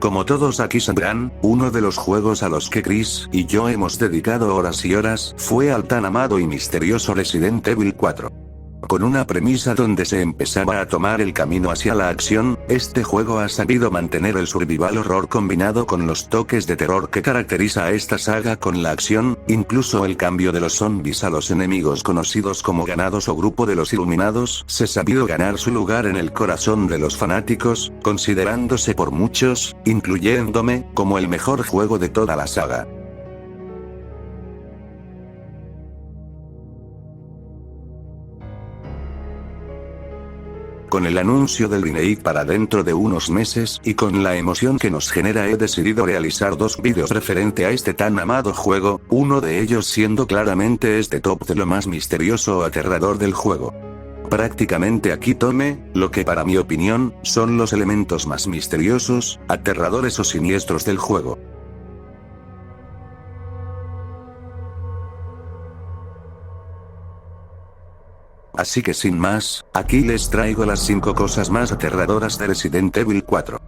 Como todos aquí sabrán, uno de los juegos a los que Chris y yo hemos dedicado horas y horas fue al tan amado y misterioso Resident Evil 4. Con una premisa donde se empezaba a tomar el camino hacia la acción, este juego ha sabido mantener el survival horror combinado con los toques de terror que caracteriza a esta saga con la acción, incluso el cambio de los zombies a los enemigos conocidos como ganados o grupo de los iluminados, se ha sabido ganar su lugar en el corazón de los fanáticos, considerándose por muchos, incluyéndome, como el mejor juego de toda la saga. Con el anuncio del remake para dentro de unos meses y con la emoción que nos genera he decidido realizar 2 vídeos referente a este tan amado juego, uno de ellos siendo claramente este top de lo más misterioso o aterrador del juego. Prácticamente aquí tome, lo que para mi opinión, son los elementos más misteriosos, aterradores o siniestros del juego. Así que sin más, aquí les traigo las 5 cosas más aterradoras de Resident Evil 4.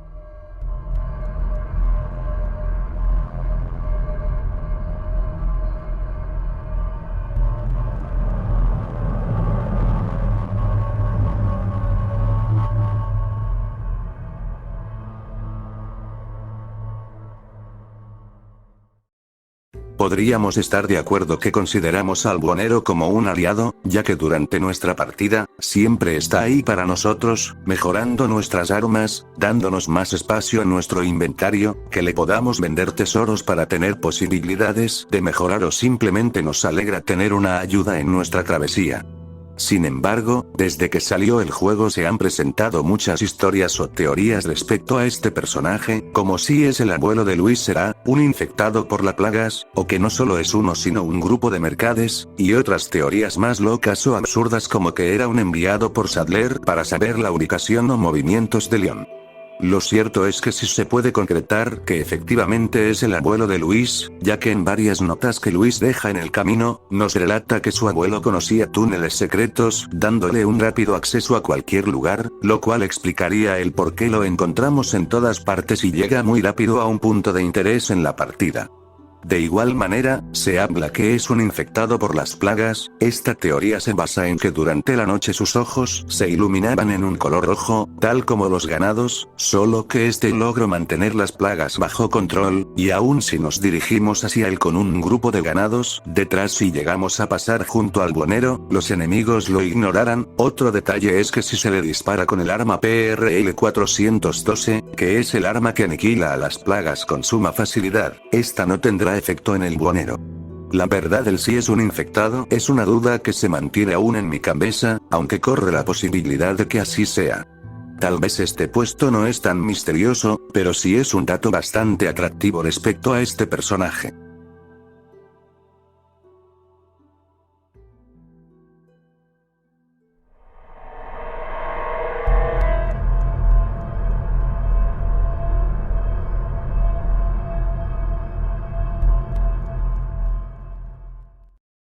Podríamos estar de acuerdo que consideramos al buhonero como un aliado, ya que durante nuestra partida, siempre está ahí para nosotros, mejorando nuestras armas, dándonos más espacio en nuestro inventario, que le podamos vender tesoros para tener posibilidades de mejorar o simplemente nos alegra tener una ayuda en nuestra travesía. Sin embargo, desde que salió el juego se han presentado muchas historias o teorías respecto a este personaje, como si es el abuelo de Luis será, un infectado por las plagas, o que no solo es uno sino un grupo de mercaderes, y otras teorías más locas o absurdas como que era un enviado por Sadler para saber la ubicación o movimientos de Leon. Lo cierto es que sí se puede concretar que efectivamente es el abuelo de Luis, ya que en varias notas que Luis deja en el camino, nos relata que su abuelo conocía túneles secretos, dándole un rápido acceso a cualquier lugar, lo cual explicaría el por qué lo encontramos en todas partes y llega muy rápido a un punto de interés en la partida. De igual manera, se habla que es un infectado por las plagas. Esta teoría se basa en que durante la noche sus ojos se iluminaban en un color rojo, tal como los ganados, solo que este logró mantener las plagas bajo control, y aún si nos dirigimos hacia él con un grupo de ganados, detrás si llegamos a pasar junto al buhonero, los enemigos lo ignorarán. Otro detalle es que si se le dispara con el arma PRL-412, que es el arma que aniquila a las plagas con suma facilidad, esta no tendrá efecto en el buhonero. La verdad el si es un infectado es una duda que se mantiene aún en mi cabeza, aunque corre la posibilidad de que así sea. Tal vez este puesto no es tan misterioso, pero sí es un dato bastante atractivo respecto a este personaje.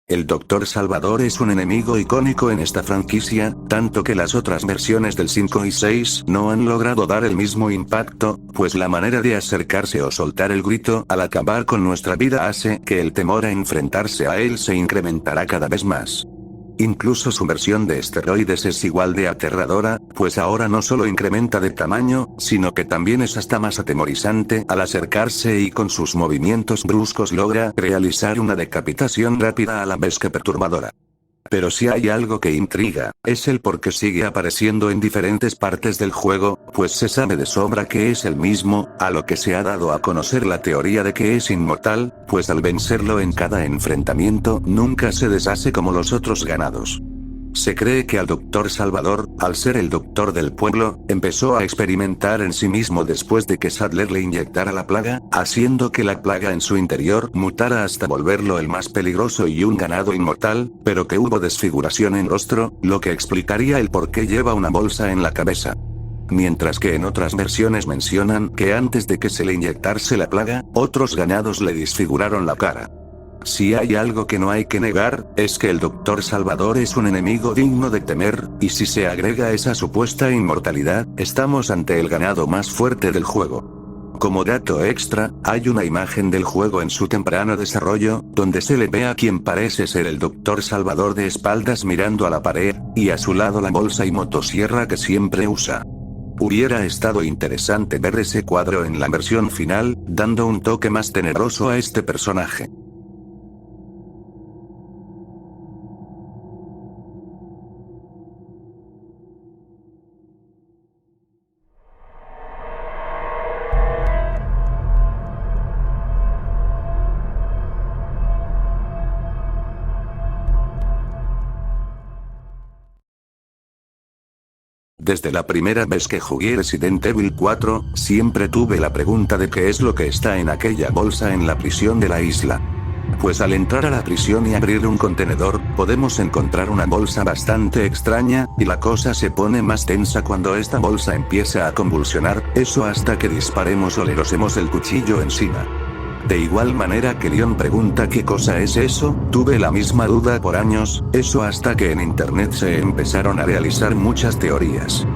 El Dr. Salvador es un enemigo icónico en esta franquicia, tanto que las otras versiones del 5 y 6 no han logrado dar el mismo impacto, pues la manera de acercarse o soltar el grito al acabar con nuestra vida hace que el temor a enfrentarse a él se incrementará cada vez más. Incluso su versión de esteroides es igual de aterradora, pues ahora no solo incrementa de tamaño, sino que también es hasta más atemorizante al acercarse y con sus movimientos bruscos logra realizar una decapitación rápida a la vez que perturbadora. Pero si hay algo que intriga, es el por qué sigue apareciendo en diferentes partes del juego, pues se sabe de sobra que es el mismo, a lo que se ha dado a conocer la teoría de que es inmortal, pues al vencerlo en cada enfrentamiento nunca se deshace como los otros ganados. Se cree que al Dr. Salvador, al ser el doctor del pueblo, empezó a experimentar en sí mismo después de que Sadler le inyectara la plaga, haciendo que la plaga en su interior mutara hasta volverlo el más peligroso y un ganado inmortal, pero que hubo desfiguración en rostro, lo que explicaría el por qué lleva una bolsa en la cabeza. Mientras que en otras versiones mencionan que antes de que se le inyectase la plaga, otros ganados le desfiguraron la cara. Si hay algo que no hay que negar, es que el Dr. Salvador es un enemigo digno de temer, y si se agrega esa supuesta inmortalidad, estamos ante el ganado más fuerte del juego. Como dato extra, hay una imagen del juego en su temprano desarrollo, donde se le ve a quien parece ser el Dr. Salvador de espaldas mirando a la pared, y a su lado la bolsa y motosierra que siempre usa. Hubiera estado interesante ver ese cuadro en la versión final, dando un toque más tenebroso a este personaje. Desde la primera vez que jugué Resident Evil 4, siempre tuve la pregunta de qué es lo que está en aquella bolsa en la prisión de la isla. Pues al entrar a la prisión y abrir un contenedor, podemos encontrar una bolsa bastante extraña, y la cosa se pone más tensa cuando esta bolsa empieza a convulsionar, eso hasta que disparemos o le rocemos el cuchillo encima. De igual manera que Leon pregunta qué cosa es eso, tuve la misma duda por años, eso hasta que en internet se empezaron a realizar muchas teorías.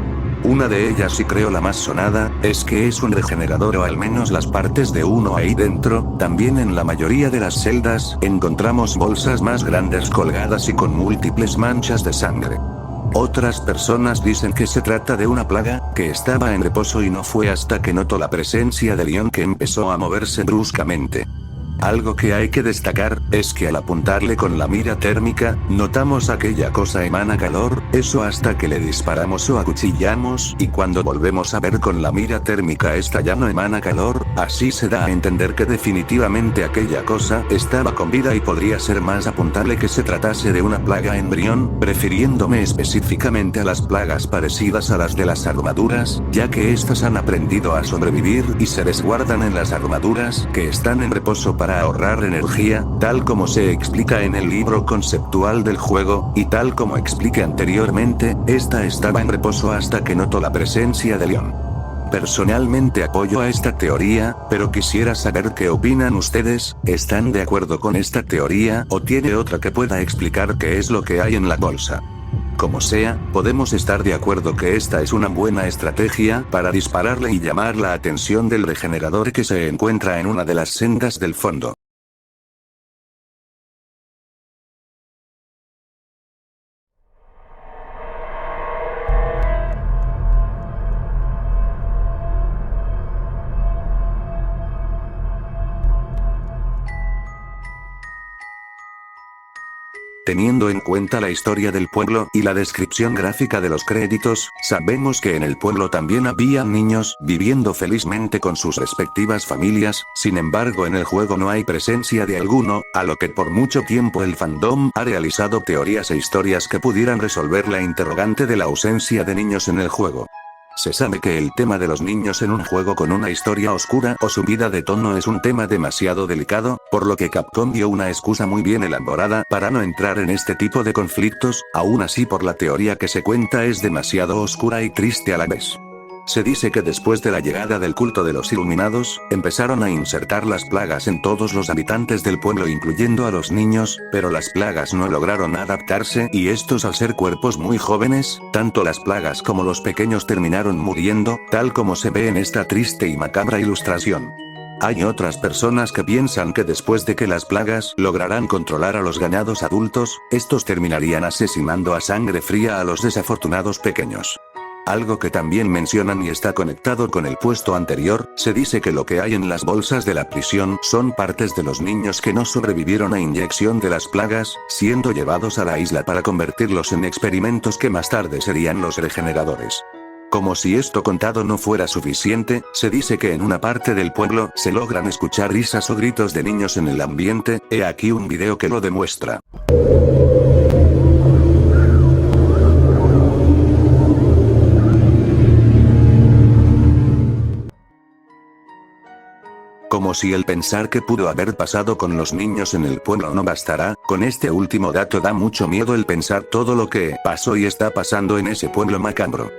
Una de ellas, y creo la más sonada, es que es un regenerador o al menos las partes de uno ahí dentro. También en la mayoría de las celdas encontramos bolsas más grandes colgadas y con múltiples manchas de sangre. Otras personas dicen que se trata de una plaga, que estaba en reposo y no fue hasta que notó la presencia de Leon que empezó a moverse bruscamente. Algo que hay que destacar, es que al apuntarle con la mira térmica, notamos aquella cosa emana calor, eso hasta que le disparamos o acuchillamos, y cuando volvemos a ver con la mira térmica esta ya no emana calor, así se da a entender que definitivamente aquella cosa estaba con vida y podría ser más apuntable que se tratase de una plaga embrión, prefiriéndome específicamente a las plagas parecidas a las de las armaduras, ya que estas han aprendido a sobrevivir y se resguardan en las armaduras que están en reposo para ahorrar energía, tal como se explica en el libro conceptual del juego, y tal como expliqué anteriormente, esta estaba en reposo hasta que notó la presencia de Leon. Personalmente apoyo a esta teoría, pero quisiera saber qué opinan ustedes. ¿Están de acuerdo con esta teoría o tiene otra que pueda explicar qué es lo que hay en la bolsa? Como sea, podemos estar de acuerdo que esta es una buena estrategia para dispararle y llamar la atención del regenerador que se encuentra en una de las sendas del fondo. Teniendo en cuenta la historia del pueblo y la descripción gráfica de los créditos, sabemos que en el pueblo también había niños viviendo felizmente con sus respectivas familias. Sin embargo, en el juego no hay presencia de alguno, a lo que por mucho tiempo el fandom ha realizado teorías e historias que pudieran resolver la interrogante de la ausencia de niños en el juego. Se sabe que el tema de los niños en un juego con una historia oscura o subida de tono es un tema demasiado delicado, por lo que Capcom dio una excusa muy bien elaborada para no entrar en este tipo de conflictos. Aún así, por la teoría que se cuenta, es demasiado oscura y triste a la vez. Se dice que después de la llegada del culto de los iluminados, empezaron a insertar las plagas en todos los habitantes del pueblo incluyendo a los niños, pero las plagas no lograron adaptarse y estos, al ser cuerpos muy jóvenes, tanto las plagas como los pequeños terminaron muriendo, tal como se ve en esta triste y macabra ilustración. Hay otras personas que piensan que después de que las plagas lograran controlar a los ganados adultos, estos terminarían asesinando a sangre fría a los desafortunados pequeños. Algo que también mencionan y está conectado con el puesto anterior, se dice que lo que hay en las bolsas de la prisión son partes de los niños que no sobrevivieron a inyección de las plagas, siendo llevados a la isla para convertirlos en experimentos que más tarde serían los regeneradores. Como si esto contado no fuera suficiente, se dice que en una parte del pueblo se logran escuchar risas o gritos de niños en el ambiente. He aquí un video que lo demuestra. Como si el pensar que pudo haber pasado con los niños en el pueblo no bastará, con este último dato da mucho miedo el pensar todo lo que pasó y está pasando en ese pueblo macabro.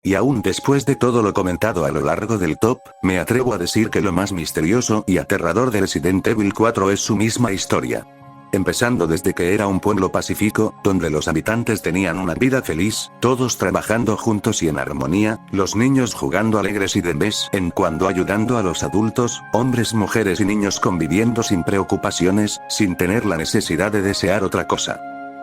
Y aún después de todo lo comentado a lo largo del top, me atrevo a decir que lo más misterioso y aterrador de Resident Evil 4 es su misma historia. Empezando desde que era un pueblo pacífico, donde los habitantes tenían una vida feliz, todos trabajando juntos y en armonía, los niños jugando alegres y de vez en cuando ayudando a los adultos, hombres, mujeres y niños conviviendo sin preocupaciones, sin tener la necesidad de desear otra cosa.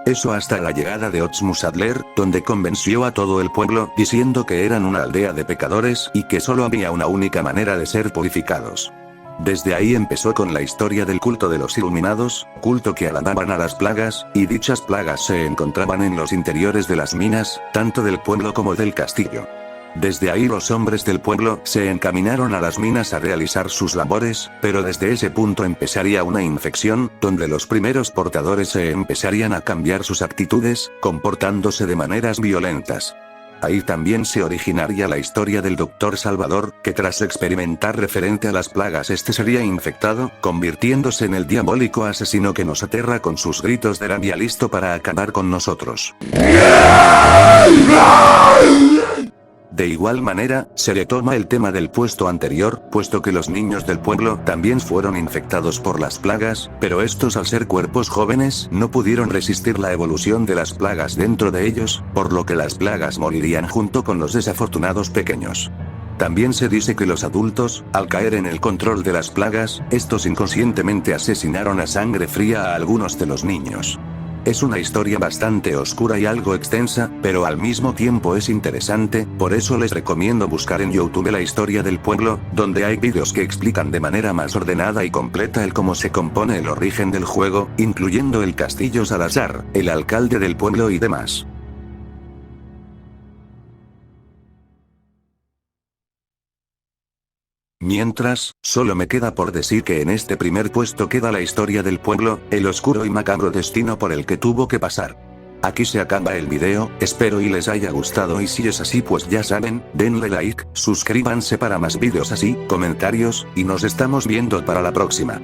Eso hasta la llegada de Osmus Adler, donde convenció a todo el pueblo diciendo que eran una aldea de pecadores y que solo había una única manera de ser purificados. Desde ahí empezó con la historia del culto de los Iluminados, culto que alababan a las plagas, y dichas plagas se encontraban en los interiores de las minas, tanto del pueblo como del castillo. Desde ahí los hombres del pueblo se encaminaron a las minas a realizar sus labores, pero desde ese punto empezaría una infección, donde los primeros portadores se empezarían a cambiar sus actitudes, comportándose de maneras violentas. Ahí también se originaría la historia del Dr. Salvador, que tras experimentar referente a las plagas sería infectado, convirtiéndose en el diabólico asesino que nos aterra con sus gritos de rabia listo para acabar con nosotros. De igual manera, se retoma el tema del puesto anterior, puesto que los niños del pueblo también fueron infectados por las plagas, pero estos al ser cuerpos jóvenes no pudieron resistir la evolución de las plagas dentro de ellos, por lo que las plagas morirían junto con los desafortunados pequeños. También se dice que los adultos, al caer en el control de las plagas, estos inconscientemente asesinaron a sangre fría a algunos de los niños. Es una historia bastante oscura y algo extensa, pero al mismo tiempo es interesante, por eso les recomiendo buscar en YouTube la historia del pueblo, donde hay vídeos que explican de manera más ordenada y completa el cómo se compone el origen del juego, incluyendo el castillo Salazar, el alcalde del pueblo y demás. Mientras, solo me queda por decir que en este primer puesto queda la historia del pueblo, el oscuro y macabro destino por el que tuvo que pasar. Aquí se acaba el video, espero y les haya gustado y si es así pues ya saben, denle like, suscríbanse para más vídeos así, comentarios, y nos estamos viendo para la próxima.